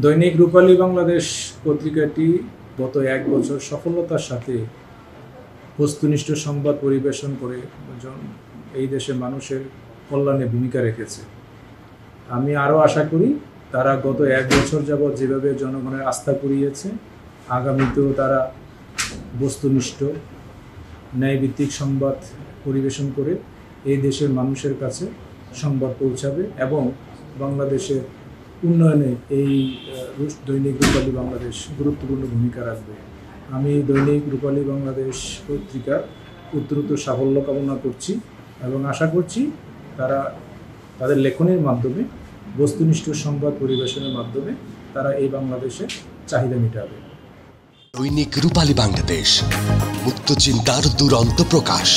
দৈনিক রূপালী বাংলাদেশ পত্রিকাটি গত 1 বছর সফলতার সাথে বস্তুনিষ্ঠ সংবাদ পরিবেশন করে এই দেশের মানুষের কল্যাণে ভূমিকা রেখেছে। আমি আরও আশা করি তারা গত 1 বছর যাবৎ যেভাবে জনগণের আস্থা কুড়িয়েছে, আগামীতেও তারা বস্তুনিষ্ঠ ন্যায়ভিত্তিক সংবাদ পরিবেশন করে এই দেশের মানুষের কাছে সংবাদ পৌঁছাবে এবং বাংলাদেশের উন্নয়নে এই দৈনিক রূপালী বাংলাদেশ গুরুত্বপূর্ণ ভূমিকা রাখবে। আমি দৈনিক রূপালী বাংলাদেশ পত্রিকার উত্তরোত্তর সাফল্য কামনা করছি এবং আশা করছি তারা তাদের লেখনের মাধ্যমে বস্তুনিষ্ঠ সংবাদ পরিবেশনের মাধ্যমে তারা এই বাংলাদেশের চাহিদা মেটাবে। দৈনিক রূপালী বাংলাদেশ, মুক্ত চিন্তার দুরন্ত প্রকাশ।